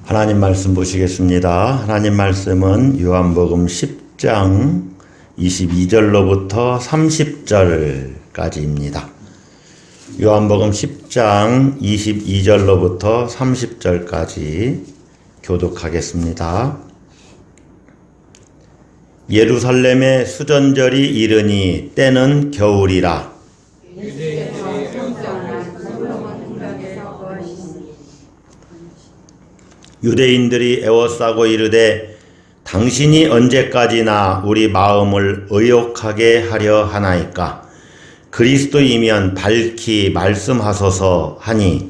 하나님 말씀 보시겠습니다. 하나님 말씀은 요한복음 10장 22절로부터 30절까지입니다. 요한복음 10장 22절로부터 30절까지 교독하겠습니다. 예루살렘의 수전절이 이르니 때는 겨울이라. 유대인들이 애워싸고 이르되 당신이 언제까지나 우리 마음을 의욕하게 하려 하나이까? 그리스도이면 밝히 말씀하소서 하니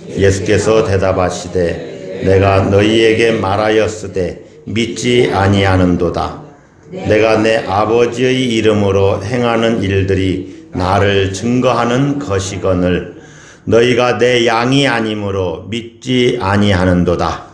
예수께서 대답하시되 내가 너희에게 말하였으되 믿지 아니하는도다. 내가 내 아버지의 이름으로 행하는 일들이 나를 증거하는 것이거늘 너희가 내 양이 아니므로 믿지 아니하는도다.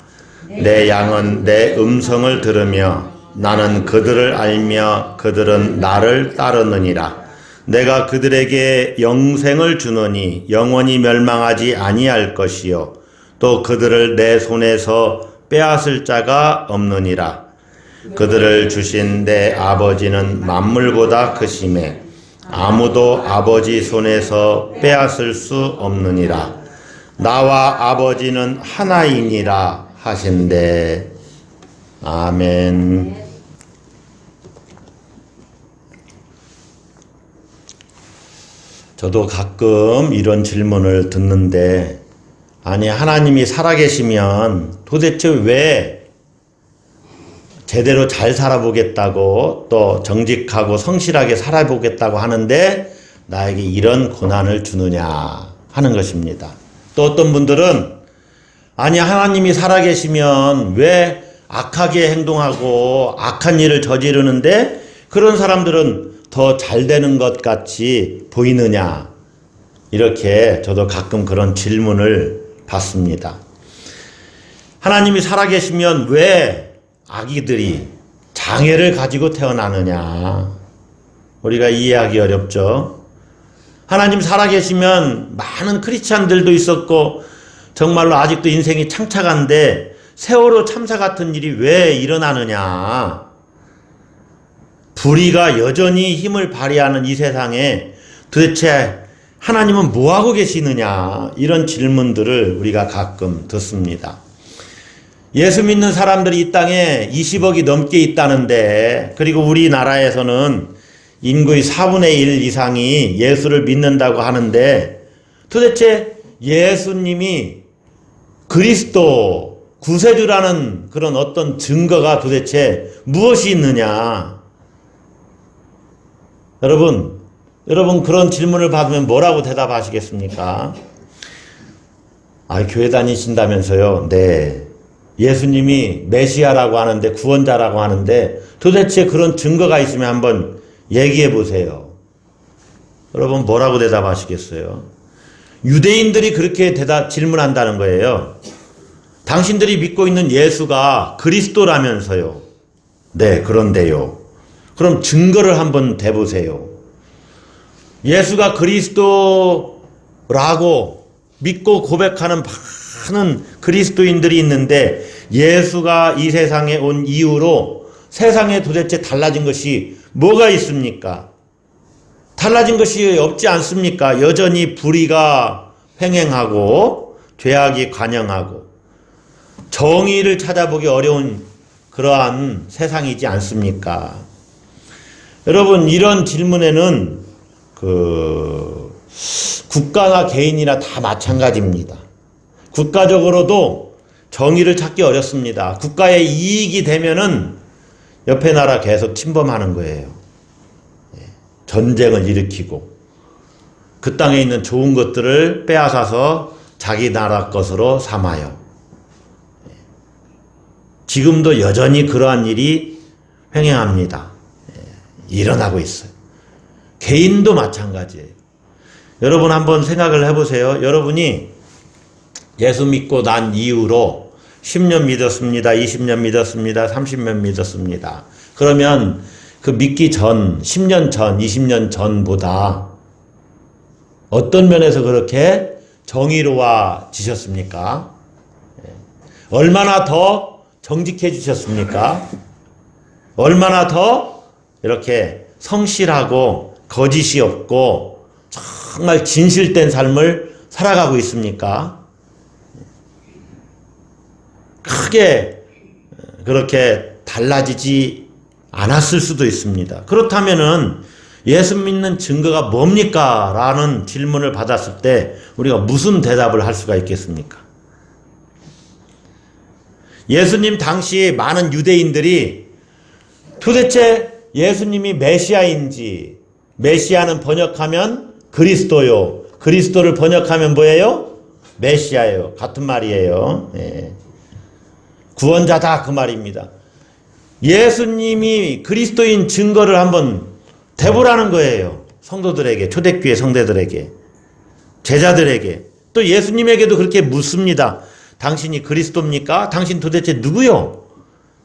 내 양은 내 음성을 들으며 나는 그들을 알며 그들은 나를 따르느니라. 내가 그들에게 영생을 주노니 영원히 멸망하지 아니할 것이요 또 그들을 내 손에서 빼앗을 자가 없느니라. 그들을 주신 내 아버지는 만물보다 크심에 아무도 아버지 손에서 빼앗을 수 없느니라. 나와 아버지는 하나이니라 하신대. 아멘. 저도 가끔 이런 질문을 듣는데, 아니 하나님이 살아계시면 도대체 왜 제대로 잘 살아보겠다고 또 정직하고 성실하게 살아보겠다고 하는데 나에게 이런 고난을 주느냐 하는 것입니다. 또 어떤 분들은 아니 하나님이 살아계시면 왜 악하게 행동하고 악한 일을 저지르는데 그런 사람들은 더 잘 되는 것 같이 보이느냐, 이렇게 저도 가끔 그런 질문을 받습니다. 하나님이 살아계시면 왜 아기들이 장애를 가지고 태어나느냐, 우리가 이해하기 어렵죠. 하나님 살아계시면 많은 크리스찬들도 있었고 정말로 아직도 인생이 창창한데 세월호 참사 같은 일이 왜 일어나느냐, 불의가 여전히 힘을 발휘하는 이 세상에 도대체 하나님은 뭐하고 계시느냐, 이런 질문들을 우리가 가끔 듣습니다. 예수 믿는 사람들이 이 땅에 20억이 넘게 있다는데, 그리고 우리나라에서는 인구의 4분의 1 이상이 예수를 믿는다고 하는데 도대체 예수님이 그리스도 구세주라는 그런 어떤 증거가 도대체 무엇이 있느냐? 여러분 그런 질문을 받으면 뭐라고 대답하시겠습니까? 교회 다니신다면서요? 네. 예수님이 메시아라고 하는데, 구원자라고 하는데 도대체 그런 증거가 있으면 한번 얘기해 보세요. 여러분 뭐라고 대답하시겠어요? 유대인들이 그렇게 질문한다는 거예요. 당신들이 믿고 있는 예수가 그리스도라면서요. 네, 그런데요. 그럼 증거를 한번 대보세요. 예수가 그리스도라고 믿고 고백하는 많은 그리스도인들이 있는데 예수가 이 세상에 온 이후로 세상에 도대체 달라진 것이 뭐가 있습니까? 달라진 것이 없지 않습니까? 여전히 불의가 횡행하고 죄악이 관영하고 정의를 찾아보기 어려운 그러한 세상이지 않습니까? 여러분, 이런 질문에는 국가나 개인이나 다 마찬가지입니다. 국가적으로도 정의를 찾기 어렵습니다. 국가의 이익이 되면은 옆에 나라 계속 침범하는 거예요. 전쟁을 일으키고 그 땅에 있는 좋은 것들을 빼앗아서 자기 나라 것으로 삼아요. 지금도 여전히 그러한 일이 횡행합니다. 일어나고 있어요. 개인도 마찬가지예요. 여러분 한번 생각을 해보세요. 여러분이 예수 믿고 난 이후로 10년 믿었습니다. 20년 믿었습니다. 30년 믿었습니다. 그러면 그 믿기 전, 10년 전, 20년 전보다 어떤 면에서 그렇게 정의로워지셨습니까? 얼마나 더 정직해지셨습니까? 얼마나 더 이렇게 성실하고 거짓이 없고 정말 진실된 삶을 살아가고 있습니까? 크게 그렇게 달라지지 않았을 수도 있습니다. 그렇다면은 예수 믿는 증거가 뭡니까? 라는 질문을 받았을 때 우리가 무슨 대답을 할 수가 있겠습니까? 예수님 당시 많은 유대인들이 도대체 예수님이 메시아인지, 메시아는 번역하면 그리스도요, 그리스도를 번역하면 뭐예요? 메시아예요. 같은 말이에요. 예. 구원자다 그 말입니다. 예수님이 그리스도인 증거를 한번 대보라는 거예요. 성도들에게, 초대교회 성대들에게, 제자들에게, 또 예수님에게도 그렇게 묻습니다. 당신이 그리스도입니까? 당신 도대체 누구요?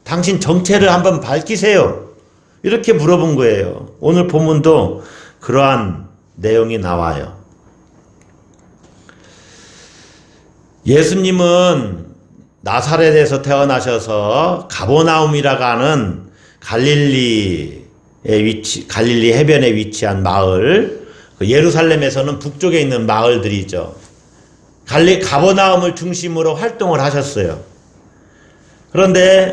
당신 정체를 한번 밝히세요. 이렇게 물어본 거예요. 오늘 본문도 그러한 내용이 나와요. 예수님은 나사렛에서 태어나셔서 가버나움이라고 하는 갈릴리 해변에 위치한 마을, 예루살렘에서는 북쪽에 있는 마을들이죠. 가버나움을 중심으로 활동을 하셨어요. 그런데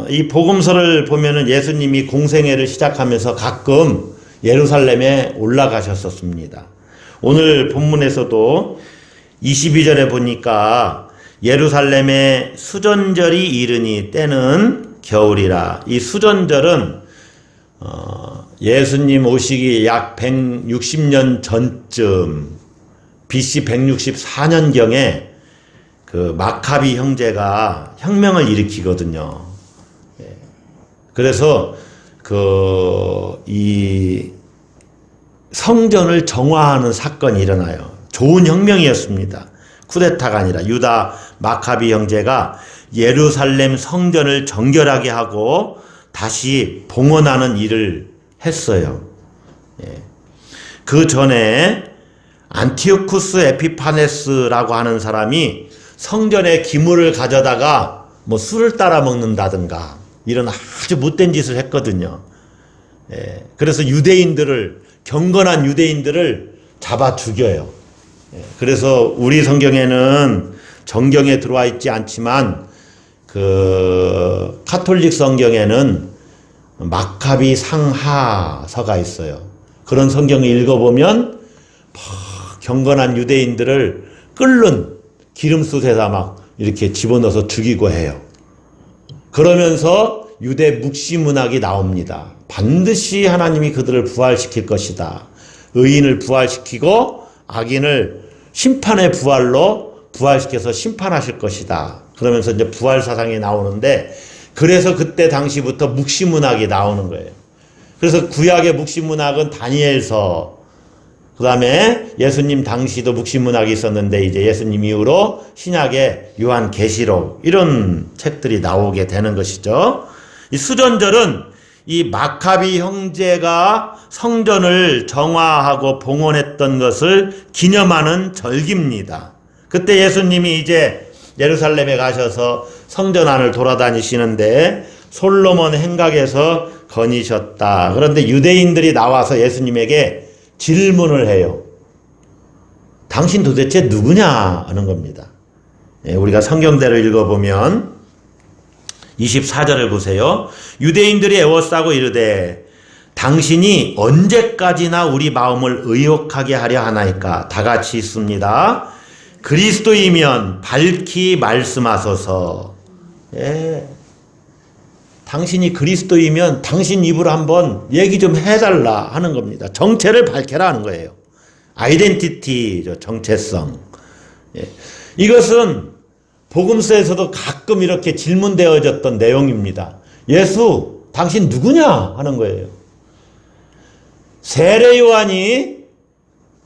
이 복음서를 보면은 예수님이 공생애를 시작하면서 가끔 예루살렘에 올라가셨었습니다. 오늘 본문에서도 22절에 보니까 예루살렘에 수전절이 이르니 때는 겨울이라. 이 수전절은 예수님 오시기 약 160년 전쯤 BC 164년경에 그 마카비 형제가 혁명을 일으키거든요. 그래서 이 성전을 정화하는 사건이 일어나요. 좋은 혁명이었습니다. 쿠데타가 아니라 유다 마카비 형제가 예루살렘 성전을 정결하게 하고 다시 봉헌하는 일을 했어요. 그 전에 안티오쿠스 에피파네스라고 하는 사람이 성전에 기물을 가져다가 뭐 술을 따라 먹는다든가 이런 아주 못된 짓을 했거든요. 그래서 경건한 유대인들을 잡아 죽여요. 그래서 우리 성경에는 정경에 들어와 있지 않지만 그 카톨릭 성경에는 마카비 상하서가 있어요. 그런 성경을 읽어보면 경건한 유대인들을 끓는 기름솥에다 막 이렇게 집어넣어서 죽이고 해요. 그러면서 유대 묵시문학이 나옵니다. 반드시 하나님이 그들을 부활시킬 것이다. 의인을 부활시키고 악인을 심판의 부활로 부활시켜서 심판하실 것이다. 그러면서 이제 부활 사상이 나오는데, 그래서 그때 당시부터 묵시문학이 나오는 거예요. 그래서 구약의 묵시문학은 다니엘서, 그 다음에 예수님 당시도 묵시문학이 있었는데 이제 예수님 이후로 신약의 요한계시록 이런 책들이 나오게 되는 것이죠. 이 수전절은 이 마카비 형제가 성전을 정화하고 봉헌했던 것을 기념하는 절기입니다. 그때 예수님이 이제 예루살렘에 가셔서 성전 안을 돌아다니시는데 솔로몬 행각에서 거니셨다. 그런데 유대인들이 나와서 예수님에게 질문을 해요. 당신 도대체 누구냐 하는 겁니다. 우리가 성경대로 읽어보면 24절을 보세요. 유대인들이 애워싸고 이르되 당신이 언제까지나 우리 마음을 의혹하게 하려 하나이까. 다 같이 있습니다. 그리스도이면 밝히 말씀하소서. 당신이 그리스도이면 당신 입으로 한번 얘기 좀 해달라 하는 겁니다. 정체를 밝혀라 하는 거예요. 아이덴티티, 정체성. 이것은 복음서에서도 가끔 이렇게 질문되어졌던 내용입니다. 예수, 당신 누구냐 하는 거예요. 세례 요한이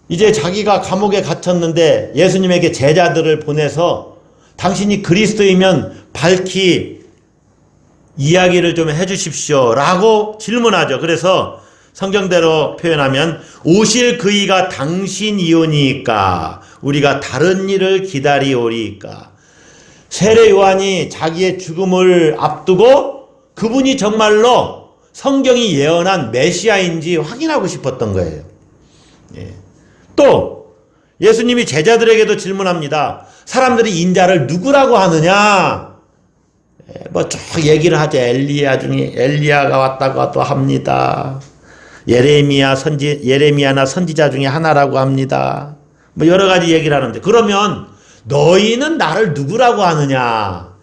이제 자기가 감옥에 갇혔는데 예수님에게 제자들을 보내서 당신이 그리스도이면 밝히 이야기를 좀 해주십시오 라고 질문하죠. 그래서 성경대로 표현하면 오실 그이가 당신이오니까 우리가 다른 일을 기다리오리까. 세례 요한이 자기의 죽음을 앞두고 그분이 정말로 성경이 예언한 메시아인지 확인하고 싶었던 거예요. 예. 또 예수님이 제자들에게도 질문합니다. 사람들이 인자를 누구라고 하느냐? 뭐 쭉 얘기를 하죠. 엘리야가 왔다고 또 합니다. 예레미야나 선지자 중에 하나라고 합니다. 뭐 여러 가지 얘기를 하는데, 그러면 너희는 나를 누구라고 하느냐?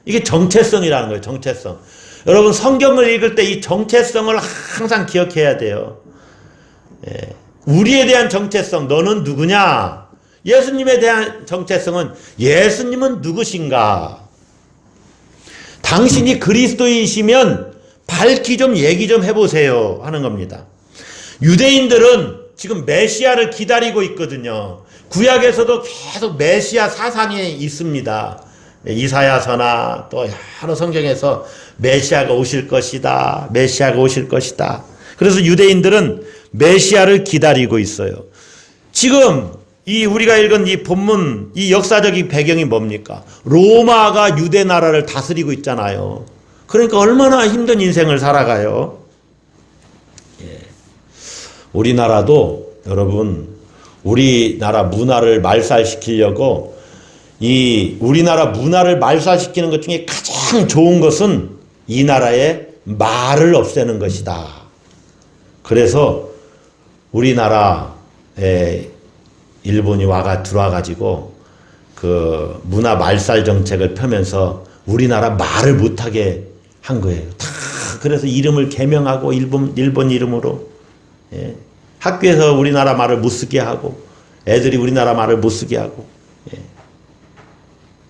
이게 정체성이라는 거예요. 정체성. 여러분, 성경을 읽을 때 이 정체성을 항상 기억해야 돼요. 예. 우리에 대한 정체성, 너는 누구냐? 예수님에 대한 정체성은 예수님은 누구신가? 당신이 그리스도이시면 밝히 좀 얘기 좀 해보세요 하는 겁니다. 유대인들은 지금 메시아를 기다리고 있거든요. 구약에서도 계속 메시아 사상이 있습니다. 이사야서나 또 여러 성경에서 메시아가 오실 것이다. 메시아가 오실 것이다. 그래서 유대인들은 메시아를 기다리고 있어요. 지금 우리가 읽은 이 본문, 이 역사적인 배경이 뭡니까? 로마가 유대 나라를 다스리고 있잖아요. 그러니까 얼마나 힘든 인생을 살아가요. 예. 우리나라도 여러분, 우리나라 문화를 말살시키려고 우리나라 문화를 말살시키는 것 중에 가장 좋은 것은 이 나라의 말을 없애는 것이다. 그래서 우리나라에 일본이 들어와가지고 그 문화 말살 정책을 펴면서 우리나라 말을 못하게 한 거예요. 다 그래서 이름을 개명하고 일본 이름으로, 예. 학교에서 우리나라 말을 못 쓰게 하고 애들이 우리나라 말을 못 쓰게 하고, 예.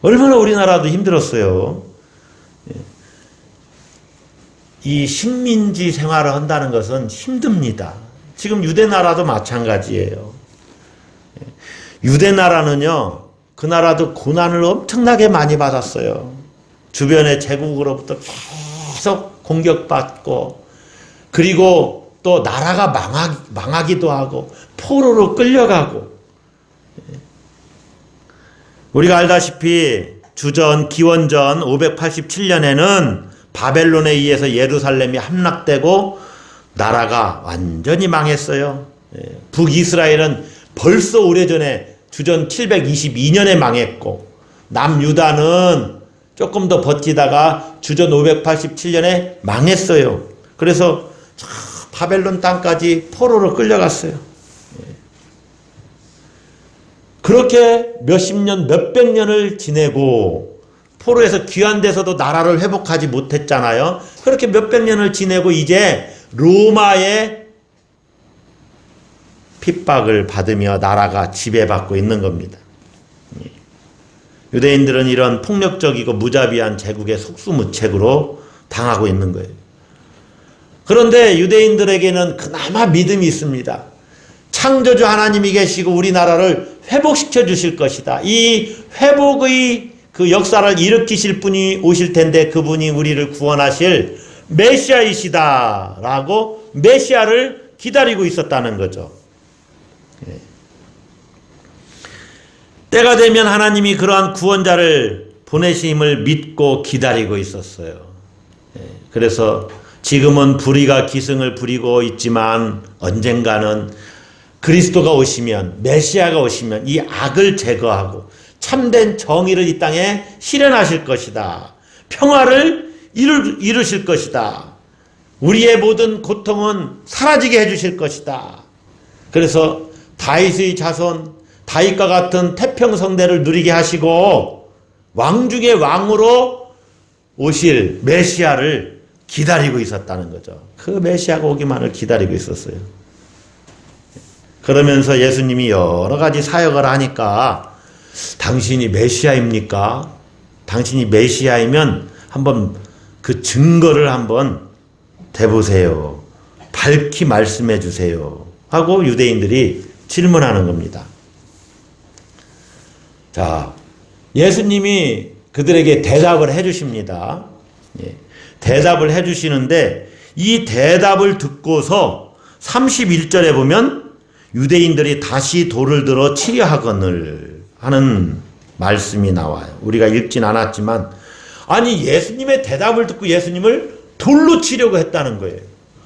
얼마나 우리나라도 힘들었어요. 예. 이 식민지 생활을 한다는 것은 힘듭니다. 지금 유대나라도 마찬가지예요. 유대나라는요, 그 나라도 고난을 엄청나게 많이 받았어요. 주변의 제국으로부터 계속 공격받고, 그리고 또 나라가 망하기도 하고, 포로로 끌려가고. 우리가 알다시피 기원전 587년에는 바벨론에 의해서 예루살렘이 함락되고 나라가 완전히 망했어요. 북이스라엘은 벌써 오래전에 주전 722년에 망했고, 남유다는 조금 더 버티다가 주전 587년에 망했어요. 그래서 바벨론 땅까지 포로로 끌려갔어요. 그렇게 몇십 년, 몇백 년을 지내고, 포로에서 귀한 데서도 나라를 회복하지 못했잖아요. 그렇게 몇백 년을 지내고 이제 로마의 핍박을 받으며 나라가 지배받고 있는 겁니다. 유대인들은 이런 폭력적이고 무자비한 제국의 속수무책으로 당하고 있는 거예요. 그런데 유대인들에게는 그나마 믿음이 있습니다. 창조주 하나님이 계시고 우리나라를 회복시켜 주실 것이다. 이 회복의 그 역사를 일으키실 분이 오실 텐데 그분이 우리를 구원하실 메시아이시다라고 메시아를 기다리고 있었다는 거죠. 때가 되면 하나님이 그러한 구원자를 보내심을 믿고 기다리고 있었어요. 그래서 지금은 불의가 기승을 부리고 있지만 언젠가는 그리스도가 오시면, 메시아가 오시면 이 악을 제거하고 참된 정의를 이 땅에 실현하실 것이다. 평화를 이루실 것이다. 우리의 모든 고통은 사라지게 해주실 것이다. 그래서 다윗의 자손, 다윗과 같은 태평성대를 누리게 하시고 왕 중의 왕으로 오실 메시아를 기다리고 있었다는 거죠. 그 메시아가 오기만을 기다리고 있었어요. 그러면서 예수님이 여러 가지 사역을 하니까 당신이 메시아입니까? 당신이 메시아이면 한번 그 증거를 한번 대보세요. 밝히 말씀해 주세요. 하고 유대인들이 질문하는 겁니다. 자, 예수님이 그들에게 대답을 해 주십니다. 예, 대답을 해 주시는데 이 대답을 듣고서 31절에 보면 유대인들이 다시 돌을 들어 치려하거늘 하는 말씀이 나와요. 우리가 읽진 않았지만 아니 예수님의 대답을 듣고 예수님을 돌로 치려고 했다는 거예요.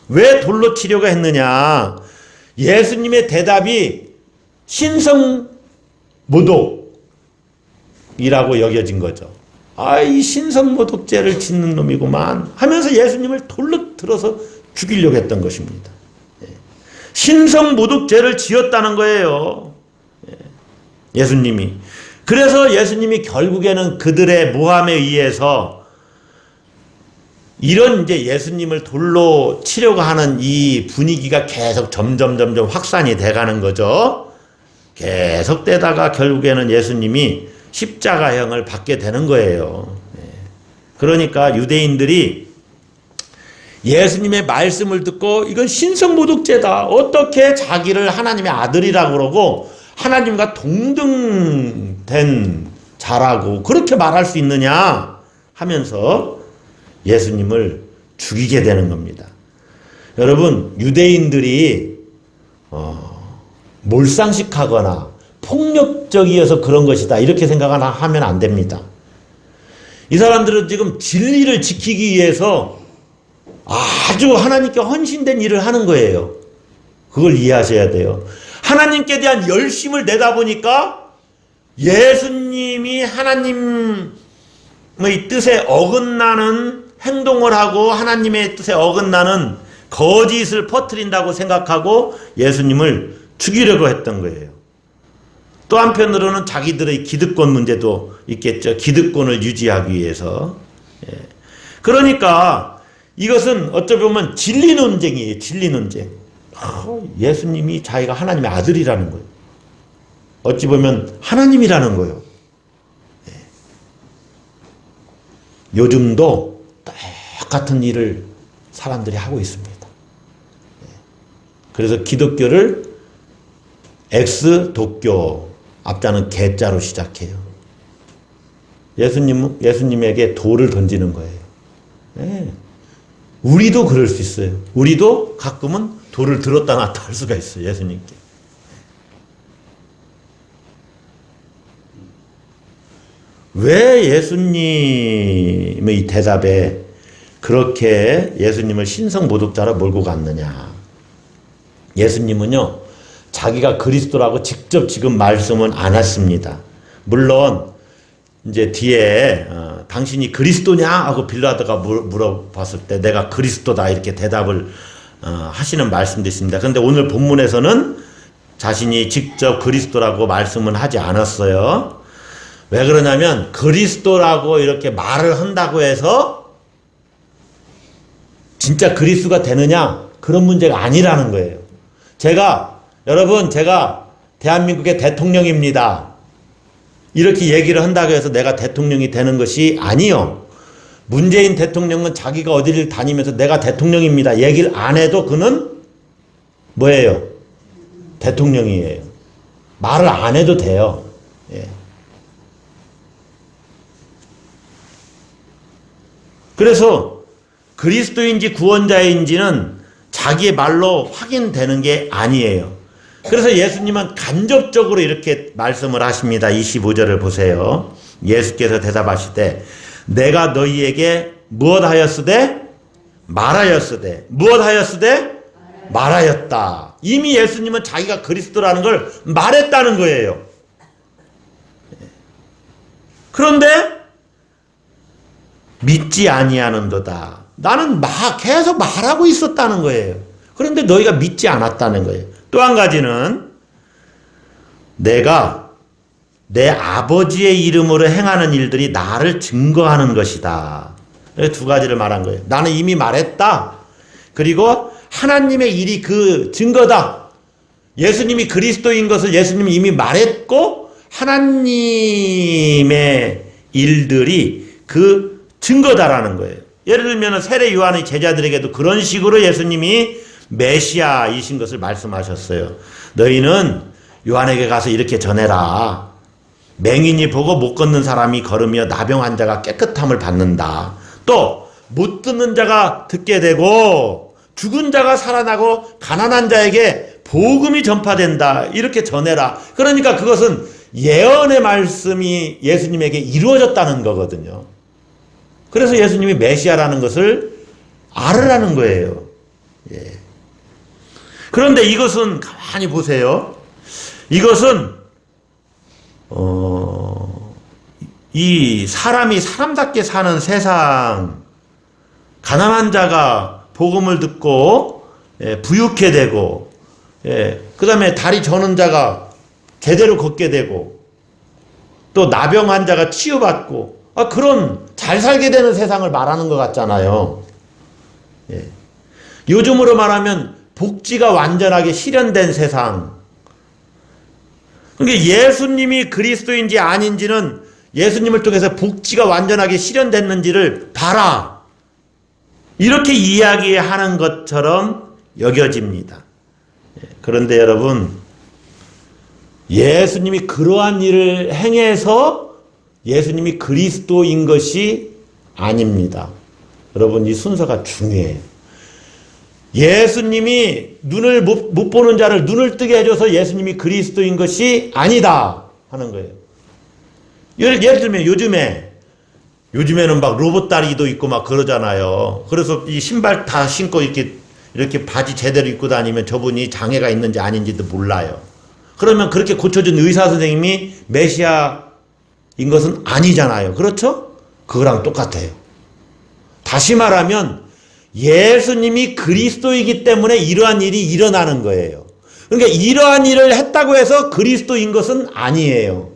왜 돌로 치려고 했느냐? 예수님의 대답이 신성모독이라고 여겨진 거죠. 아, 이 신성모독죄를 짓는 놈이구만 하면서 예수님을 돌로 들어서 죽이려고 했던 것입니다. 신성모독죄를 지었다는 거예요. 예수님이. 그래서 예수님이 결국에는 그들의 모함에 의해서 이런 이제 예수님을 돌로 치려고 하는 이 분위기가 계속 점점 확산이 돼가는 거죠. 계속 되다가 결국에는 예수님이 십자가형을 받게 되는 거예요. 그러니까 유대인들이 예수님의 말씀을 듣고 이건 신성모독죄다. 어떻게 자기를 하나님의 아들이라고 그러고 하나님과 동등된 자라고 그렇게 말할 수 있느냐 하면서 예수님을 죽이게 되는 겁니다. 여러분, 유대인들이 몰상식하거나 폭력적이어서 그런 것이다 이렇게 생각하면 안 됩니다. 이 사람들은 지금 진리를 지키기 위해서 아주 하나님께 헌신된 일을 하는 거예요. 그걸 이해하셔야 돼요. 하나님께 대한 열심을 내다보니까 예수님이 하나님의 뜻에 어긋나는 행동을 하고 하나님의 뜻에 어긋나는 거짓을 퍼뜨린다고 생각하고 예수님을 죽이려고 했던 거예요. 또 한편으로는 자기들의 기득권 문제도 있겠죠. 기득권을 유지하기 위해서. 그러니까 이것은 어쩌면 진리 논쟁이에요. 진리 논쟁. 예수님이 자기가 하나님의 아들이라는 거예요. 어찌 보면 하나님이라는 거예요. 요즘도 똑같은 일을 사람들이 하고 있습니다. 그래서 기독교를 X독교, 앞자는 개자로 시작해요. 예수님에게 돌을 던지는 거예요. 우리도 그럴 수 있어요. 우리도 가끔은 돌을 들었다 놨다 할 수가 있어요. 예수님께. 왜 예수님의 대답에 그렇게 예수님을 신성모독자로 몰고 갔느냐. 예수님은요, 자기가 그리스도라고 직접 지금 말씀은 안 했습니다. 물론 이제 뒤에 당신이 그리스도냐 하고 빌라도가 물어봤을 때 내가 그리스도다 이렇게 대답을 하시는 말씀도 있습니다. 그런데 오늘 본문에서는 자신이 직접 그리스도라고 말씀은 하지 않았어요. 왜 그러냐면 그리스도라고 이렇게 말을 한다고 해서 진짜 그리스도가 되느냐 그런 문제가 아니라는 거예요. 여러분 제가 대한민국의 대통령입니다. 이렇게 얘기를 한다고 해서 내가 대통령이 되는 것이 아니요. 문재인 대통령은 자기가 어디를 다니면서 내가 대통령입니다. 얘기를 안 해도 그는 뭐예요? 대통령이에요. 말을 안 해도 돼요. 예. 그래서 그리스도인지 구원자인지는 자기의 말로 확인되는 게 아니에요. 그래서 예수님은 간접적으로 이렇게 말씀을 하십니다. 25절을 보세요. 예수께서 대답하시되 내가 너희에게 무엇하였으되 말하였으되 무엇하였으되 말하였다. 이미 예수님은 자기가 그리스도라는 걸 말했다는 거예요. 그런데 믿지 아니하는도다. 나는 계속 말하고 있었다는 거예요. 그런데 너희가 믿지 않았다는 거예요. 또 한 가지는 내가 내 아버지의 이름으로 행하는 일들이 나를 증거하는 것이다. 두 가지를 말한 거예요. 나는 이미 말했다. 그리고 하나님의 일이 그 증거다. 예수님이 그리스도인 것을 예수님이 이미 말했고 하나님의 일들이 그 증거다라는 거예요. 예를 들면 세례 요한의 제자들에게도 그런 식으로 예수님이 메시아이신 것을 말씀하셨어요. 너희는 요한에게 가서 이렇게 전해라. 맹인이 보고 못 걷는 사람이 걸으며 나병 환자가 깨끗함을 받는다. 또 못 듣는 자가 듣게 되고 죽은 자가 살아나고 가난한 자에게 복음이 전파된다. 이렇게 전해라. 그러니까 그것은 예언의 말씀이 예수님에게 이루어졌다는 거거든요. 그래서 예수님이 메시아라는 것을 알으라는 거예요. 예. 그런데 이것은 가만히 보세요. 이것은 이 사람이 사람답게 사는 세상, 가난한 자가 복음을 듣고 부유케 되고, 그 다음에 다리 저는 자가 제대로 걷게 되고, 또 나병 환자가 치유받고, 그런 잘 살게 되는 세상을 말하는 것 같잖아요. 요즘으로 말하면 복지가 완전하게 실현된 세상. 그러니까 예수님이 그리스도인지 아닌지는 예수님을 통해서 복지가 완전하게 실현됐는지를 봐라. 이렇게 이야기하는 것처럼 여겨집니다. 그런데 여러분, 예수님이 그러한 일을 행해서 예수님이 그리스도인 것이 아닙니다. 여러분, 이 순서가 중요해요. 예수님이 눈을 못 보는 자를 눈을 뜨게 해줘서 예수님이 그리스도인 것이 아니다 하는 거예요. 예를 들면 요즘에는 막 로봇 다리도 있고 막 그러잖아요. 그래서 이 신발 다 신고 이렇게 바지 제대로 입고 다니면 저분이 장애가 있는지 아닌지도 몰라요. 그러면 그렇게 고쳐준 의사 선생님이 메시아인 것은 아니잖아요. 그렇죠? 그거랑 똑같아요. 다시 말하면 예수님이 그리스도이기 때문에 이러한 일이 일어나는 거예요. 그러니까 이러한 일을 했다고 해서 그리스도인 것은 아니에요.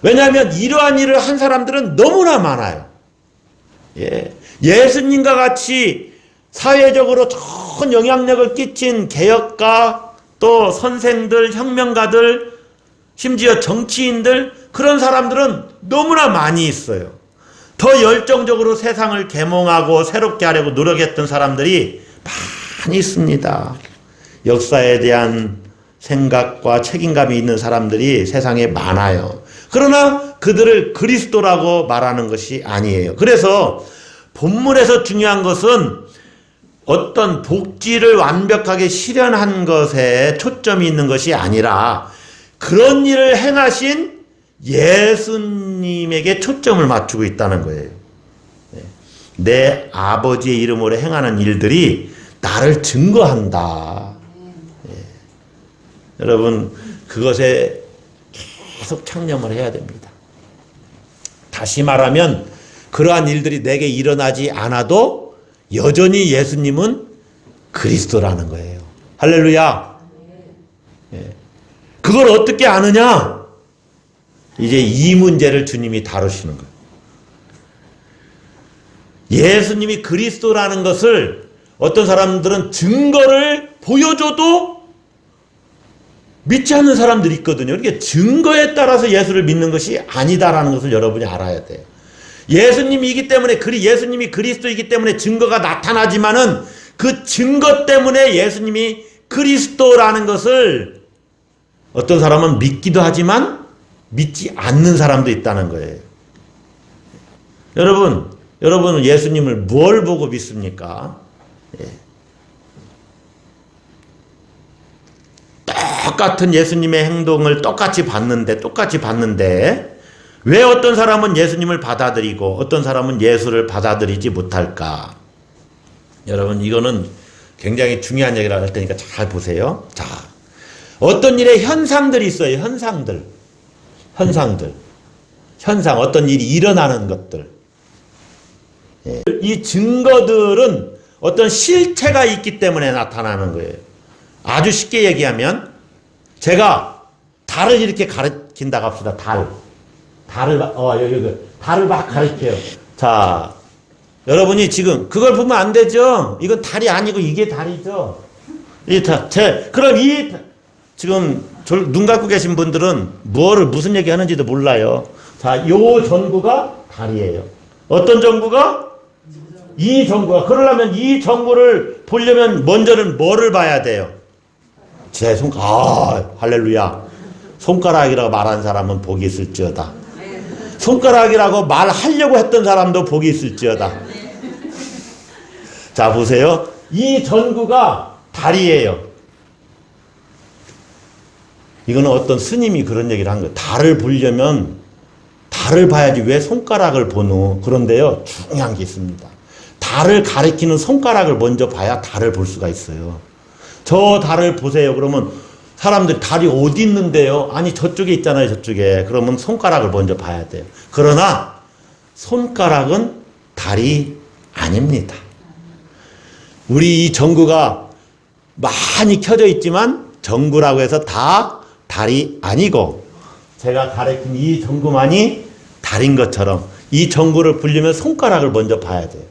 왜냐하면 이러한 일을 한 사람들은 너무나 많아요. 예수님과 같이 사회적으로 큰 영향력을 끼친 개혁가, 또 선생들, 혁명가들, 심지어 정치인들, 그런 사람들은 너무나 많이 있어요. 더 열정적으로 세상을 계몽하고 새롭게 하려고 노력했던 사람들이 많이 있습니다. 역사에 대한 생각과 책임감이 있는 사람들이 세상에 많아요. 그러나 그들을 그리스도라고 말하는 것이 아니에요. 그래서 본문에서 중요한 것은 어떤 복지를 완벽하게 실현한 것에 초점이 있는 것이 아니라 그런 일을 행하신 예수님에게 초점을 맞추고 있다는 거예요. 내 아버지의 이름으로 행하는 일들이 나를 증거한다. 여러분, 그것에 계속 창념을 해야 됩니다. 다시 말하면 그러한 일들이 내게 일어나지 않아도 여전히 예수님은 그리스도라는 거예요. 할렐루야. 그걸 어떻게 아느냐? 이제 이 문제를 주님이 다루시는 거예요. 예수님이 그리스도라는 것을 어떤 사람들은 증거를 보여줘도 믿지 않는 사람들이 있거든요. 그러니까 증거에 따라서 예수를 믿는 것이 아니다라는 것을 여러분이 알아야 돼요. 예수님이기 때문에, 예수님이 그리스도이기 때문에 증거가 나타나지만은 그 증거 때문에 예수님이 그리스도라는 것을 어떤 사람은 믿기도 하지만 믿지 않는 사람도 있다는 거예요. 여러분은 예수님을 뭘 보고 믿습니까? 똑같은 예수님의 행동을 똑같이 봤는데 왜 어떤 사람은 예수님을 받아들이고 어떤 사람은 예수를 받아들이지 못할까? 여러분, 이거는 굉장히 중요한 얘기를 할 테니까 잘 보세요. 자, 어떤 일의 현상들이 있어요. 현상, 어떤 일이 일어나는 것들. 이 증거들은 어떤 실체가 있기 때문에 나타나는 거예요. 아주 쉽게 얘기하면 제가 달을 이렇게 가리킨다고 합시다. 달을 막 가리켜요. 자, 여러분이 지금 그걸 보면 안 되죠. 이건 달이 아니고 이게 달이죠. 그럼 지금 눈 감고 계신 분들은 무슨 얘기 하는지도 몰라요. 자, 요 전구가 달이에요. 어떤 전구가? 이 전구가. 그러려면 이 전구를 보려면 먼저는 뭐를 봐야 돼요? 제 할렐루야. 손가락이라고 말한 사람은 복이 있을지어다. 손가락이라고 말하려고 했던 사람도 복이 있을지어다. 자, 보세요. 이 전구가 달이에요. 이거는 어떤 스님이 그런 얘기를 한 거예요. 달을 보려면 달을 봐야지 왜 손가락을 보노. 그런데요, 중요한 게 있습니다. 달을 가리키는 손가락을 먼저 봐야 달을 볼 수가 있어요. 저 달을 보세요. 그러면 사람들이 달이 어디 있는데요? 아니 저쪽에 있잖아요. 저쪽에. 그러면 손가락을 먼저 봐야 돼요. 그러나 손가락은 달이 아닙니다. 우리 이 전구가 많이 켜져 있지만 전구라고 해서 다 달이 아니고, 제가 가리킨 이 전구만이 달인 것처럼 이 전구를 보려면 손가락을 먼저 봐야 돼요.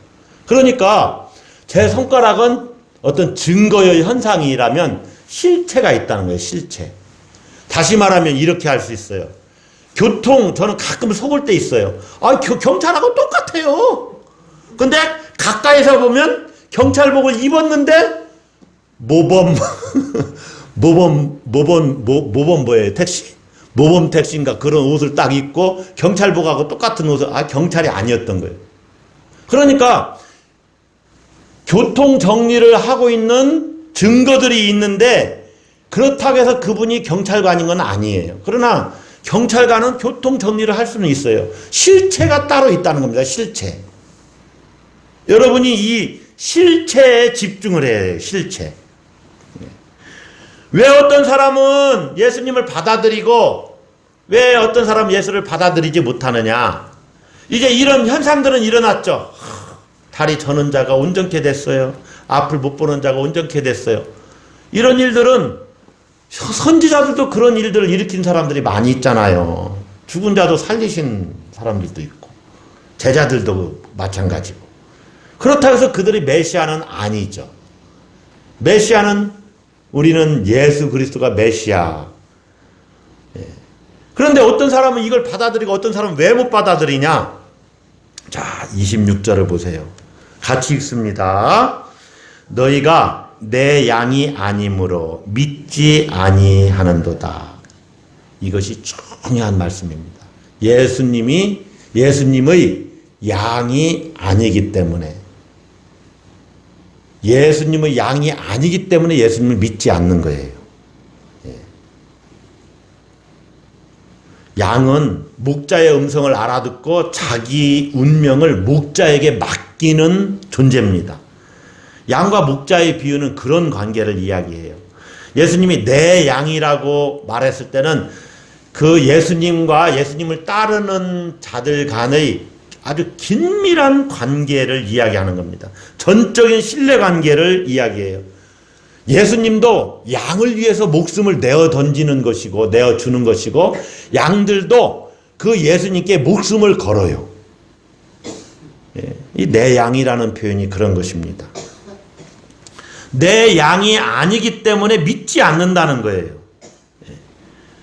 그러니까 제 손가락은 어떤 증거의 현상이라면 실체가 있다는 거예요. 실체. 다시 말하면 이렇게 할 수 있어요. 저는 가끔 속을 때 있어요. 경찰하고 똑같아요. 근데 가까이서 보면 경찰복을 입었는데 모범 뭐예요? 택시? 모범 택시인가 그런 옷을 딱 입고 경찰복하고 똑같은 옷을, 경찰이 아니었던 거예요. 그러니까 교통 정리를 하고 있는 증거들이 있는데 그렇다고 해서 그분이 경찰관인 건 아니에요. 그러나 경찰관은 교통 정리를 할 수는 있어요. 실체가 따로 있다는 겁니다. 실체. 여러분이 이 실체에 집중을 해야 해요. 실체. 왜 어떤 사람은 예수님을 받아들이고 왜 어떤 사람은 예수를 받아들이지 못하느냐. 이제 이런 현상들은 일어났죠. 다리 저는 자가 온전케 됐어요. 앞을 못 보는 자가 온전케 됐어요. 이런 일들은 선지자들도 그런 일들을 일으킨 사람들이 많이 있잖아요. 죽은 자도 살리신 사람들도 있고 제자들도 마찬가지고. 그렇다고 해서 그들이 메시아는 아니죠. 메시아는 우리는 예수 그리스도가 메시아. 그런데 어떤 사람은 이걸 받아들이고 어떤 사람은 왜 못 받아들이냐. 자, 26절을 보세요. 같이 읽습니다. 너희가 내 양이 아니므로 믿지 아니하는도다. 이것이 중요한 말씀입니다. 예수님의 양이 아니기 때문에, 예수님의 양이 아니기 때문에 예수님을 믿지 않는 거예요. 양은 목자의 음성을 알아듣고 자기 운명을 목자에게 맡기는 존재입니다. 양과 목자의 비유는 그런 관계를 이야기해요. 예수님이 내 양이라고 말했을 때는 그 예수님과 예수님을 따르는 자들 간의 아주 긴밀한 관계를 이야기하는 겁니다. 전적인 신뢰 관계를 이야기해요. 예수님도 양을 위해서 목숨을 내어 던지는 것이고 내어 주는 것이고 양들도 그 예수님께 목숨을 걸어요. 이 내 양이라는 표현이 그런 것입니다. 내 양이 아니기 때문에 믿지 않는다는 거예요.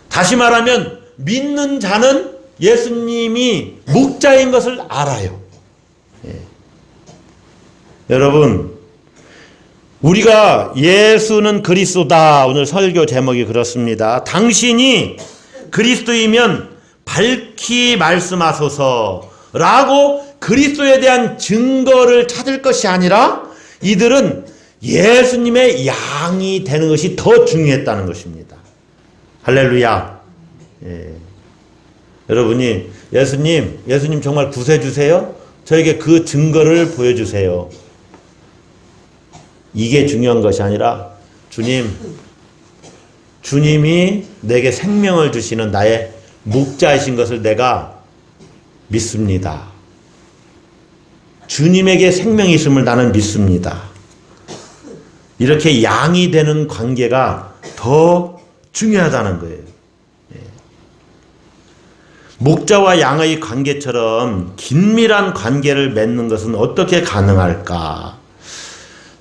다시 말하면 믿는 자는 예수님이 목자인 것을 알아요. 여러분, 우리가 예수는 그리스도다. 오늘 설교 제목이 그렇습니다. 당신이 그리스도이면 밝히 말씀하소서라고 그리스도에 대한 증거를 찾을 것이 아니라 이들은 예수님의 양이 되는 것이 더 중요했다는 것입니다. 할렐루야. 여러분이 예수님 정말 구세주세요? 저에게 그 증거를 보여주세요. 이게 중요한 것이 아니라 주님이 내게 생명을 주시는 나의 목자이신 것을 내가 믿습니다. 주님에게 생명이 있음을 나는 믿습니다. 이렇게 양이 되는 관계가 더 중요하다는 거예요. 목자와 양의 관계처럼 긴밀한 관계를 맺는 것은 어떻게 가능할까?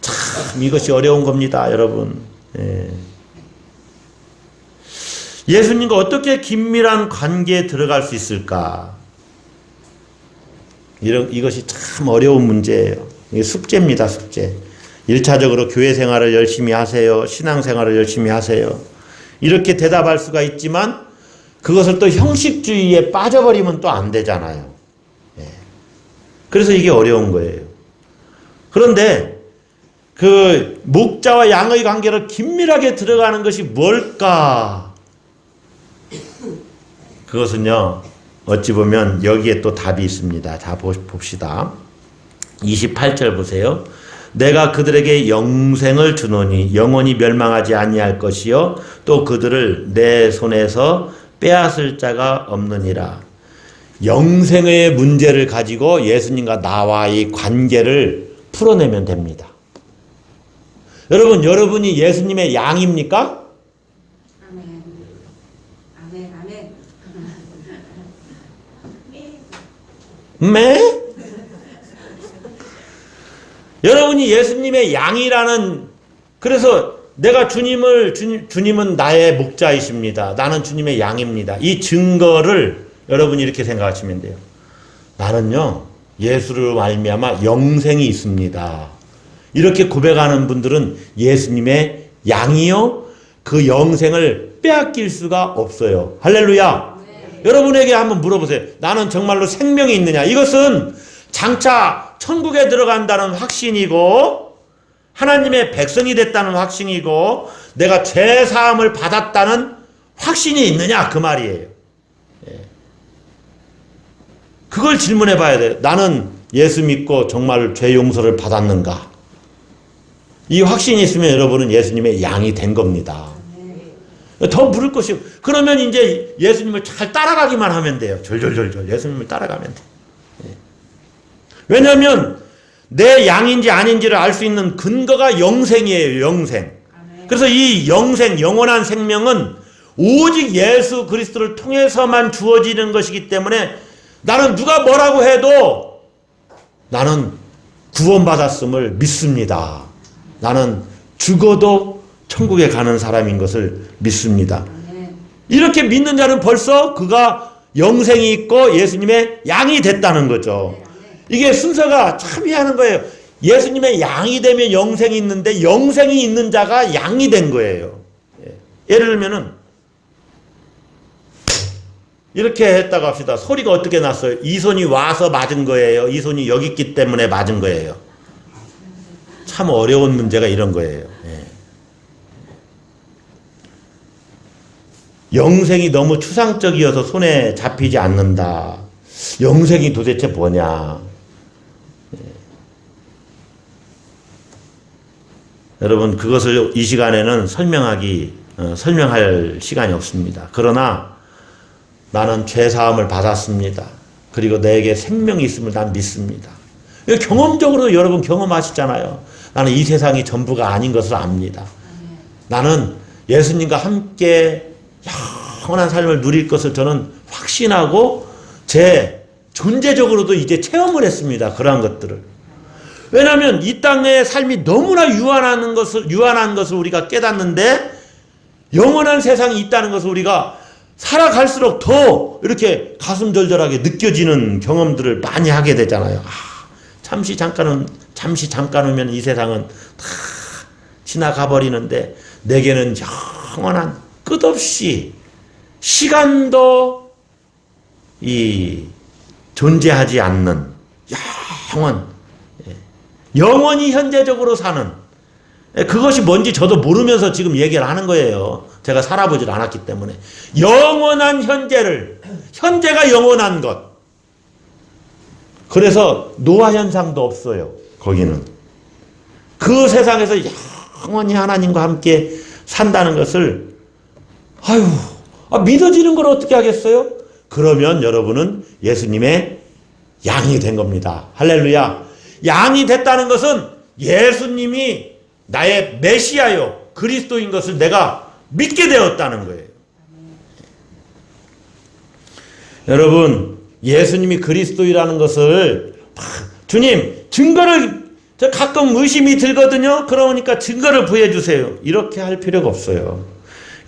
참 이것이 어려운 겁니다, 여러분. 예수님과 어떻게 긴밀한 관계에 들어갈 수 있을까? 이것이 참 어려운 문제예요. 이게 숙제입니다, 숙제. 1차적으로 교회 생활을 열심히 하세요. 신앙 생활을 열심히 하세요. 이렇게 대답할 수가 있지만 그것을 또 형식주의에 빠져버리면 또 안 되잖아요. 그래서 이게 어려운 거예요. 그런데 그 목자와 양의 관계를 긴밀하게 들어가는 것이 뭘까? 그것은요, 어찌 보면 여기에 또 답이 있습니다. 자, 봅시다. 28절 보세요. 내가 그들에게 영생을 주노니 영원히 멸망하지 아니할 것이요 또 그들을 내 손에서 빼앗을 자가 없느니라. 영생의 문제를 가지고 예수님과 나와의 관계를 풀어내면 됩니다. 여러분, 여러분이 예수님의 양입니까? 아멘. 아멘. 아멘. 네? 여러분이 예수님의 양이라는, 그래서 내가 주님은 나의 목자이십니다. 나는 주님의 양입니다. 이 증거를 여러분이 이렇게 생각하시면 돼요. 나는요, 예수로 말미암아 영생이 있습니다. 이렇게 고백하는 분들은 예수님의 양이요, 그 영생을 빼앗길 수가 없어요. 할렐루야. 네. 여러분에게 한번 물어보세요. 나는 정말로 생명이 있느냐? 이것은 장차 천국에 들어간다는 확신이고 하나님의 백성이 됐다는 확신이고 내가 죄 사함을 받았다는 확신이 있느냐, 그 말이에요. 그걸 질문해 봐야 돼요. 나는 예수 믿고 정말 죄 용서를 받았는가? 이 확신이 있으면 여러분은 예수님의 양이 된 겁니다. 더 물을 것이, 그러면 이제 예수님을 잘 따라가기만 하면 돼요. 졸졸졸졸 예수님을 따라가면 돼요. 왜냐하면 내 양인지 아닌지를 알 수 있는 근거가 영생이에요. 영생. 그래서 이 영생, 영원한 생명은 오직 예수 그리스도를 통해서만 주어지는 것이기 때문에 나는 누가 뭐라고 해도 나는 구원받았음을 믿습니다. 나는 죽어도 천국에 가는 사람인 것을 믿습니다. 이렇게 믿는 자는 벌써 그가 영생이 있고 예수님의 양이 됐다는 거죠. 이게 순서가 참 희한한 거예요. 예수님의 양이 되면 영생이 있는데 영생이 있는 자가 양이 된 거예요. 예를 들면은 이렇게 했다고 합시다. 소리가 어떻게 났어요? 이 손이 와서 맞은 거예요? 이 손이 여기 있기 때문에 맞은 거예요? 참 어려운 문제가 이런 거예요. 영생이 너무 추상적이어서 손에 잡히지 않는다. 영생이 도대체 뭐냐? 여러분, 그것을 이 시간에는 설명할 시간이 없습니다. 그러나 나는 죄사함을 받았습니다. 그리고 내게 생명이 있음을 난 믿습니다. 경험적으로 여러분 경험하시잖아요. 나는 이 세상이 전부가 아닌 것을 압니다. 나는 예수님과 함께 영원한 삶을 누릴 것을 저는 확신하고 제 존재적으로도 이제 체험을 했습니다. 그러한 것들을. 왜냐하면 이 땅의 삶이 너무나 유한한 것을 우리가 깨닫는데 영원한 세상이 있다는 것을 우리가 살아갈수록 더 이렇게 가슴 절절하게 느껴지는 경험들을 많이 하게 되잖아요. 잠시 잠깐이면 이 세상은 다 지나가 버리는데 내게는 영원한 끝없이 시간도 존재하지 않는 영원히 현재적으로 사는, 그것이 뭔지 저도 모르면서 지금 얘기를 하는 거예요. 제가 살아보질 않았기 때문에. 영원한 현재가 영원한 것. 그래서 노화 현상도 없어요. 거기는. 그 세상에서 영원히 하나님과 함께 산다는 것을 믿어지는 걸 어떻게 하겠어요? 그러면 여러분은 예수님의 양이 된 겁니다. 할렐루야. 양이 됐다는 것은 예수님이 나의 메시아요, 그리스도인 것을 내가 믿게 되었다는 거예요. 여러분, 예수님이 그리스도이라는 것을 주님 증거를, 저 가끔 의심이 들거든요. 그러니까 증거를 부여주세요. 이렇게 할 필요가 없어요.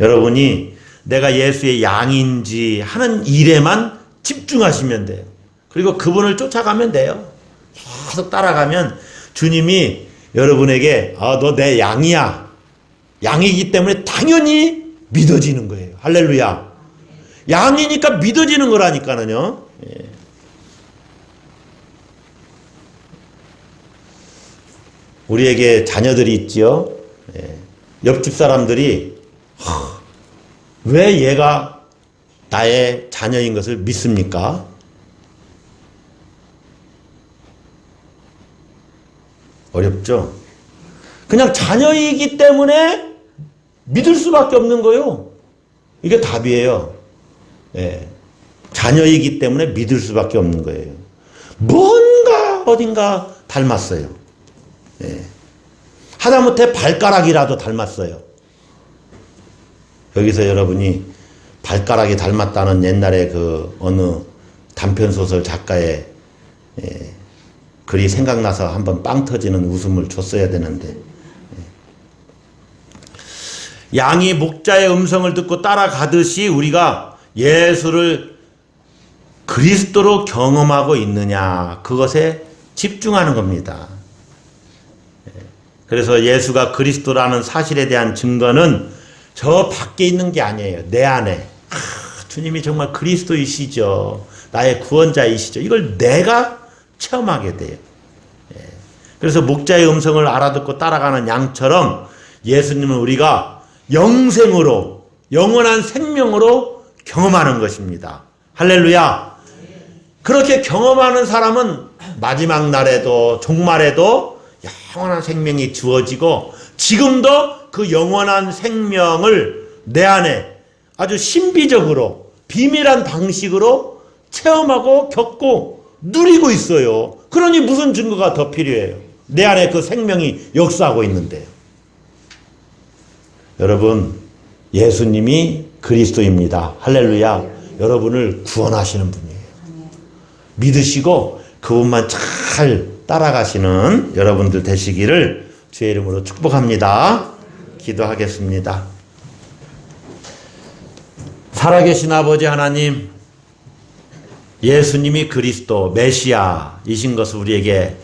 여러분이 내가 예수의 양인지 하는 일에만 집중하시면 돼요. 그리고 그분을 쫓아가면 돼요. 계속 따라가면 주님이 여러분에게 너 내 양이야. 양이기 때문에 당연히 믿어지는 거예요. 할렐루야. 양이니까 믿어지는 거라니까는요. 우리에게 자녀들이 있지요. 옆집 사람들이 왜 얘가 나의 자녀인 것을 믿습니까? 어렵죠? 그냥 자녀이기 때문에 믿을 수밖에 없는 거예요. 이게 답이에요. 예. 자녀이기 때문에 믿을 수밖에 없는 거예요. 뭔가 어딘가 닮았어요. 예. 하다못해 발가락이라도 닮았어요. 여기서 여러분이 발가락이 닮았다는 옛날에 그 어느 단편소설 작가의 글이 생각나서 한번 빵 터지는 웃음을 줬어야 되는데, 양이 목자의 음성을 듣고 따라가듯이 우리가 예수를 그리스도로 경험하고 있느냐, 그것에 집중하는 겁니다. 그래서 예수가 그리스도라는 사실에 대한 증거는 저 밖에 있는 게 아니에요. 내 안에. 주님이 정말 그리스도이시죠. 나의 구원자이시죠. 이걸 내가 체험하게 돼요. 그래서 목자의 음성을 알아듣고 따라가는 양처럼 예수님은 우리가 영생으로, 영원한 생명으로 경험하는 것입니다. 할렐루야. 그렇게 경험하는 사람은 마지막 날에도 종말에도 영원한 생명이 주어지고 지금도 그 영원한 생명을 내 안에 아주 신비적으로 비밀한 방식으로 체험하고 겪고 누리고 있어요. 그러니 무슨 증거가 더 필요해요? 내 안에 그 생명이 역사하고 있는데요. 여러분, 예수님이 그리스도입니다. 할렐루야. 여러분을 구원하시는 분이에요. 믿으시고 그분만 잘 따라가시는 여러분들 되시기를 주의 이름으로 축복합니다. 기도하겠습니다. 살아계신 아버지 하나님, 예수님이 그리스도 메시아이신 것을 우리에게